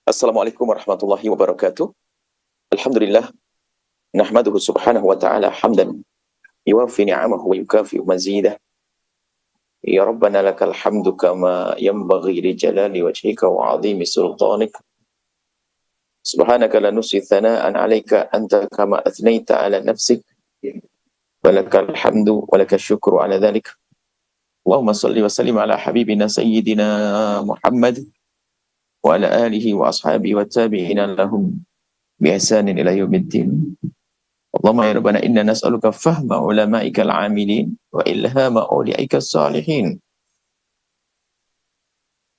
Assalamualaikum warahmatullahi wabarakatuh. Alhamdulillah, nahmaduhu subhanahu wa ta'ala hamdan yuwafi ni'amahu wa yukafi mazidah. Ya Rabbana lakal hamdu kama yanbaghi li jalali wajhika wa azimi sultanik. Subhanaka la nusi thana'an 'alaika anta kama athnaita 'ala nafsik. Walakal hamdu walakal syukru 'ala dhalik. Allahumma salli wa sallim ala habibina sayyidina Muhammad wa ala alihi wa ashabihi wa tabi'ina lahum bi ihsanin ila yaumiddin. Allahumma ya Rabbana inna nas'aluka fahma ulama'ikal amilin wa ilhama awli'ikal salihin.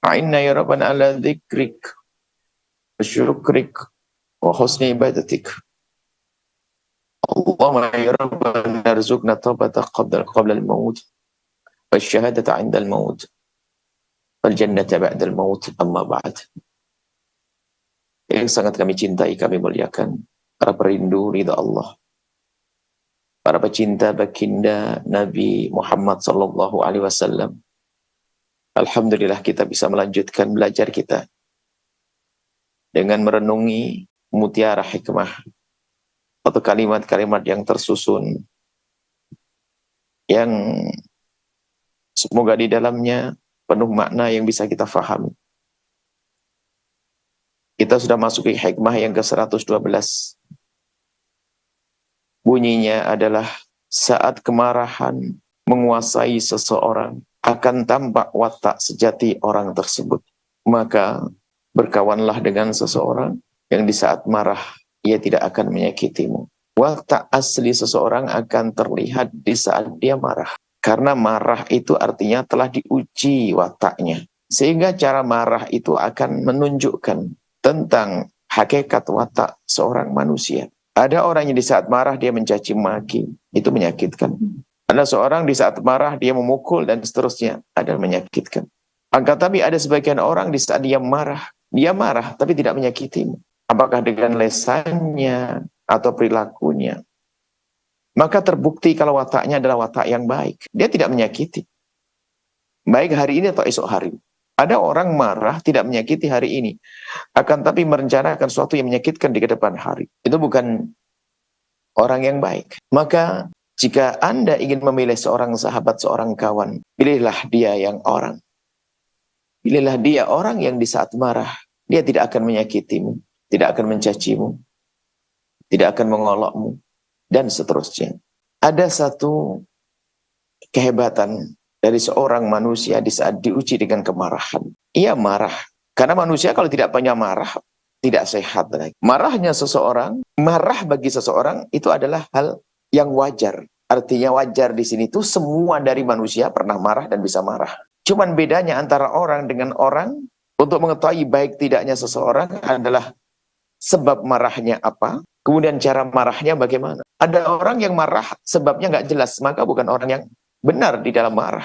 A'inna ya Rabbana ala dhikrik wa syukrik wa husni ibadatik. Allahumma ya Rabbana arzuqna taubata qabla al-maut wa syahadata 'inda al-maut wal jannata ba'da al-maut, amma ba'd. Yang sangat kami cintai, kami muliakan para perindu ridha Allah, para pecinta baginda Nabi Muhammad sallallahu alaihi wasallam. Alhamdulillah kita bisa melanjutkan belajar kita dengan merenungi mutiara hikmah atau kalimat-kalimat yang tersusun yang semoga di dalamnya penuh makna yang bisa kita fahami. Kita sudah masuki hikmah yang ke-112. Bunyinya adalah saat kemarahan menguasai seseorang akan tampak watak sejati orang tersebut. Maka berkawanlah dengan seseorang yang di saat marah ia tidak akan menyakitimu. Watak asli seseorang akan terlihat di saat dia marah. Karena marah itu artinya telah diuji wataknya. Sehingga cara marah itu akan menunjukkan tentang hakikat watak seorang manusia. Ada orang yang di saat marah dia mencaci maki, itu menyakitkan. Ada seorang di saat marah dia memukul dan seterusnya, ada menyakitkan. Tapi ada sebagian orang di saat dia marah tapi tidak menyakitimu. Apakah dengan lesannya atau perilakunya? Maka terbukti kalau wataknya adalah watak yang baik. Dia tidak menyakiti. Baik hari ini atau esok hari. Ada orang marah tidak menyakiti hari ini, akan tapi merencanakan sesuatu yang menyakitkan di depan hari. Itu bukan orang yang baik. Maka jika Anda ingin memilih seorang sahabat, seorang kawan, pilihlah dia yang orang. Pilihlah dia orang yang di saat marah, dia tidak akan menyakitimu, tidak akan mencacimu, tidak akan mengolokmu, dan seterusnya. Ada satu kehebatan dari seorang manusia di saat diuji dengan kemarahan. Ia marah. Karena manusia kalau tidak punya marah, tidak sehat. Marahnya seseorang, marah bagi seseorang itu adalah hal yang wajar. Artinya wajar di sini itu semua dari manusia pernah marah dan bisa marah. Cuman bedanya antara orang dengan orang, untuk mengetahui baik tidaknya seseorang adalah sebab marahnya apa, kemudian cara marahnya bagaimana. Ada orang yang marah sebabnya nggak jelas, maka bukan orang yang benar di dalam marah.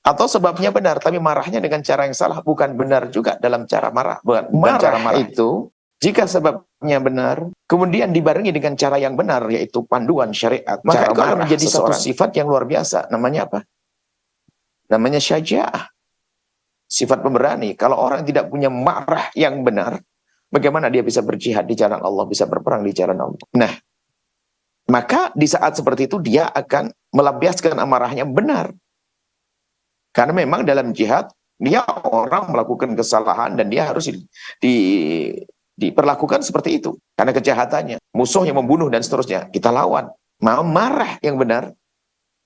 Atau sebabnya benar, tapi marahnya dengan cara yang salah, bukan benar juga dalam cara marah. Bukan cara marah itu, jika sebabnya benar, kemudian dibarengi dengan cara yang benar, yaitu panduan syariat, maka itu akan menjadi satu sifat yang luar biasa. Namanya apa? Namanya syaja'ah. Sifat pemberani. Kalau orang tidak punya marah yang benar, bagaimana dia bisa berjihad di jalan Allah, bisa berperang di jalan Allah? Nah, maka di saat seperti itu dia akan melampiaskan amarahnya benar. Karena memang dalam jihad, dia orang melakukan kesalahan dan dia harus diperlakukan seperti itu. Karena kejahatannya, musuh yang membunuh dan seterusnya, kita lawan. Marah yang benar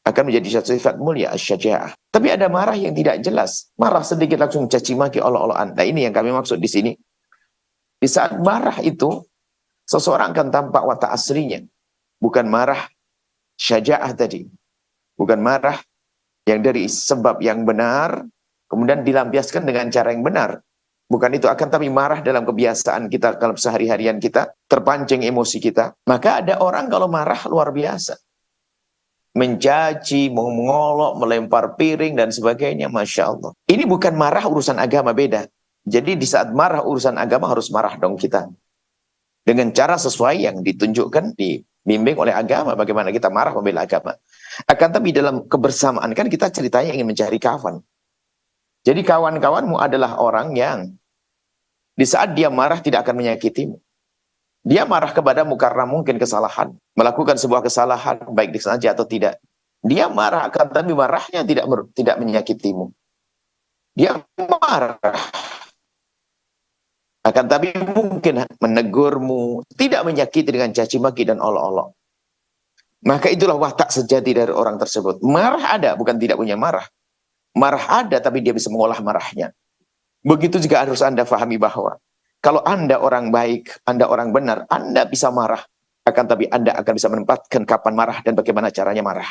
akan menjadi satu sifat mulia, asy-syaja'ah. Tapi ada marah yang tidak jelas. Marah sedikit langsung caci maki, olok-olokan. Nah, ini yang kami maksud di sini. Di saat marah itu, seseorang akan tampak watak aslinya. Bukan marah syaja'ah tadi. Bukan marah yang dari sebab yang benar, kemudian dilampiaskan dengan cara yang benar. Bukan itu, akan tapi marah dalam kebiasaan kita, dalam sehari-harian kita, terpancing emosi kita. Maka ada orang kalau marah luar biasa. Mencaci, mengolok, melempar piring, dan sebagainya. Masya Allah. Ini bukan marah urusan agama, beda. Jadi di saat marah urusan agama harus marah dong kita. Dengan cara sesuai yang ditunjukkan, dibimbing oleh agama. Bagaimana kita marah membela agama. Akan tapi dalam kebersamaan kan kita ceritanya ingin mencari kawan. Jadi kawan-kawanmu adalah orang yang Di saat dia marah tidak akan menyakitimu. Dia marah kepadamu karena mungkin kesalahan, melakukan sebuah kesalahan, baik disengaja atau tidak. Dia marah, akan tapi marahnya tidak menyakitimu. Dia marah, akan tapi mungkin menegurmu, tidak menyakiti dengan caci maki dan olok-olok. Maka itulah watak sejati dari orang tersebut. Marah ada, bukan tidak punya marah. Marah ada, tapi dia bisa mengolah marahnya. Begitu juga harus Anda pahami bahwa kalau Anda orang baik, Anda orang benar, Anda bisa marah. Akan tapi Anda akan bisa menempatkan kapan marah dan bagaimana caranya marah.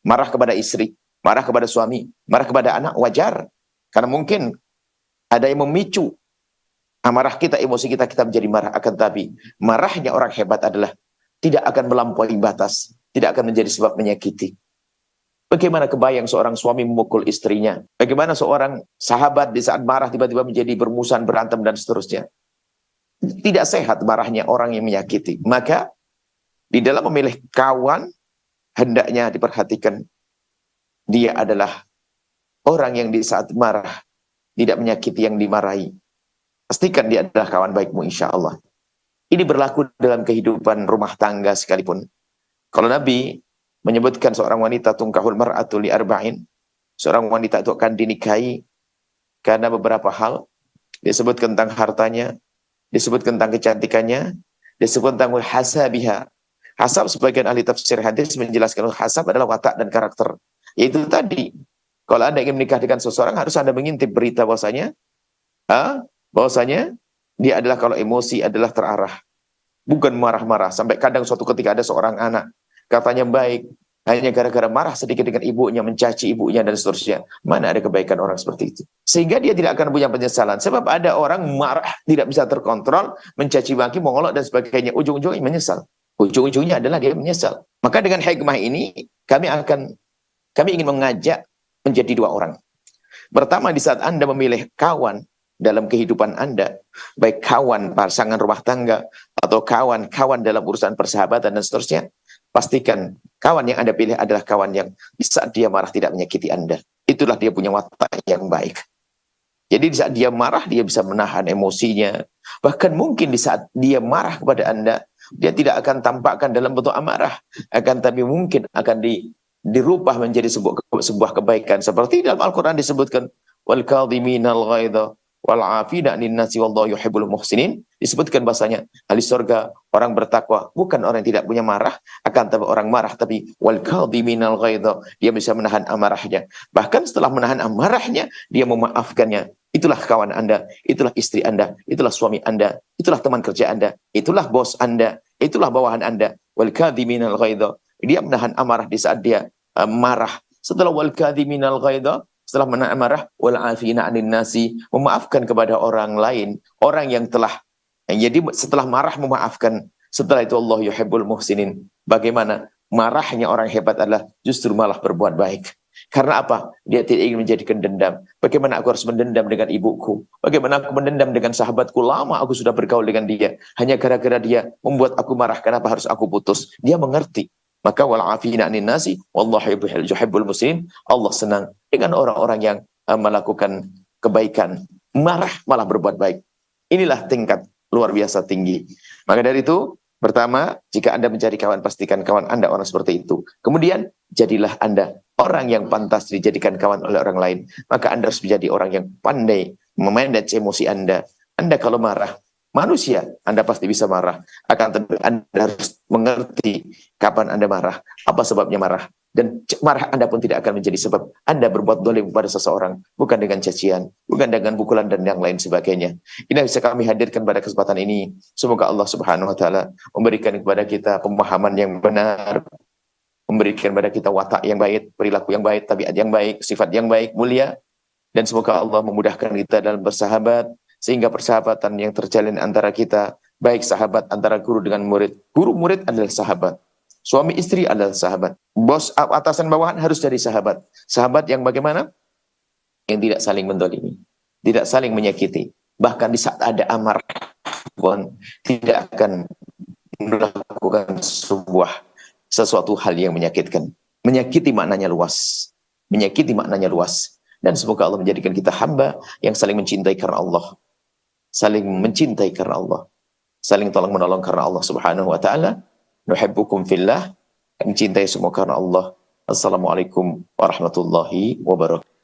Marah kepada istri, marah kepada suami, marah kepada anak, wajar. Karena mungkin ada yang memicu amarah kita, emosi kita, kita menjadi marah. Akan tapi marahnya orang hebat adalah tidak akan melampaui batas, tidak akan menjadi sebab menyakiti. Bagaimana kebayang seorang suami memukul istrinya? Bagaimana seorang sahabat di saat marah tiba-tiba menjadi bermusuhan, berantem, dan seterusnya? Tidak sehat marahnya orang yang menyakiti. Maka di dalam memilih kawan, hendaknya diperhatikan dia adalah orang yang di saat marah tidak menyakiti yang dimarahi. Pastikan dia adalah kawan baikmu, insya Allah. Ini berlaku dalam kehidupan rumah tangga sekalipun. Kalau Nabi menyebutkan seorang wanita tungkahul mar'atu li arba'in, seorang wanita itu akan dinikahi karena beberapa hal. Disebut tentang hartanya, disebut tentang kecantikannya, disebut tentang hasabiha. Hasab, sebagian ahli tafsir hadis menjelaskan hasab adalah watak dan karakter. Yaitu tadi, kalau Anda ingin menikah dengan seseorang harus Anda mengintip berita bahwasanya dia adalah kalau emosi adalah terarah, bukan marah-marah. Sampai kadang suatu ketika ada seorang anak katanya baik, hanya gara-gara marah sedikit dengan ibunya, mencaci ibunya dan seterusnya. Mana ada kebaikan orang seperti itu? Sehingga dia tidak akan punya penyesalan. Sebab ada orang marah tidak bisa terkontrol, mencaci maki, mengolok dan sebagainya. Ujung-ujungnya menyesal. Ujung-ujungnya adalah dia menyesal. Maka dengan hikmah ini kami ingin mengajak menjadi dua orang. Pertama, di saat Anda memilih kawan dalam kehidupan Anda, baik kawan pasangan rumah tangga atau kawan-kawan dalam urusan persahabatan dan seterusnya, pastikan kawan yang Anda pilih adalah kawan yang di saat dia marah tidak menyakiti Anda. Itulah dia punya watak yang baik. Jadi di saat dia marah, dia bisa menahan emosinya. Bahkan mungkin di saat dia marah kepada Anda, dia tidak akan tampakkan dalam bentuk amarah. Akan tapi mungkin akan dirubah menjadi sebuah kebaikan. Seperti dalam Al-Quran disebutkan, wal kadhiminal ghaidha wal 'afina 'anil nasi wallahu yuhibbul muhsinin. Disebutkan bahasanya ahli surga orang bertakwa bukan orang yang tidak punya marah, akan tapi orang marah, tapi wal kadhiminal ghaidha, dia bisa menahan amarahnya. Bahkan setelah menahan amarahnya, dia memaafkannya. Itulah kawan Anda, itulah istri Anda, itulah suami Anda, itulah teman kerja Anda, itulah bos Anda, itulah bawahan Anda. Wal kadhiminal ghaidha, dia menahan amarah di saat dia marah. Setelah wal kadhiminal ghaidha, setelah menahan marah, wal 'afina 'anil nasi, memaafkan kepada orang lain, orang yang telah, jadi setelah marah memaafkan. Setelah itu Allah yuhibbul muhsinin. Bagaimana marahnya orang hebat adalah justru malah berbuat baik. Karena apa? Dia tidak ingin menjadikan dendam. Bagaimana aku harus mendendam dengan ibuku? Bagaimana aku mendendam dengan sahabatku? Lama aku sudah bergaul dengan dia. Hanya gara-gara dia membuat aku marah. Kenapa harus aku putus? Dia mengerti. Maka wal 'afina 'anil nasi wallahu yuhibbul muhsinin. Allah senang dengan orang-orang yang melakukan kebaikan. Marah malah berbuat baik. Inilah tingkat luar biasa tinggi. Maka dari itu, pertama, jika Anda mencari kawan, pastikan kawan Anda orang seperti itu. Kemudian, jadilah Anda orang yang pantas dijadikan kawan oleh orang lain. Maka Anda harus menjadi orang yang pandai memanage emosi Anda. Anda kalau marah, manusia, Anda pasti bisa marah. Akan tetapi Anda harus mengerti kapan Anda marah, apa sebabnya marah. Dan marah Anda pun tidak akan menjadi sebab Anda berbuat dolim kepada seseorang. Bukan dengan cacian, bukan dengan pukulan dan yang lain sebagainya. Ini bisa kami hadirkan pada kesempatan ini. Semoga Allah Subhanahu wa taala memberikan kepada kita pemahaman yang benar, memberikan kepada kita watak yang baik, perilaku yang baik, tabiat yang baik, sifat yang baik, mulia. Dan semoga Allah memudahkan kita dalam bersahabat, sehingga persahabatan yang terjalin antara kita, baik sahabat antara guru dengan murid. Guru murid adalah sahabat. Suami istri adalah sahabat. Bos atasan bawahan harus jadi sahabat. Sahabat yang bagaimana? Yang tidak saling mendolimi, tidak saling menyakiti. Bahkan di saat ada amarah pun tidak akan melakukan sesuatu hal yang menyakitkan. Menyakiti maknanya luas. Menyakiti maknanya luas. Dan semoga Allah menjadikan kita hamba yang saling mencintai karena Allah. saling mencintai karena Allah, saling tolong menolong karena Allah Subhanahu wa taala. Nuhibbukum fillah, mencintai semua karena Allah. Assalamualaikum warahmatullahi wabarakatuh.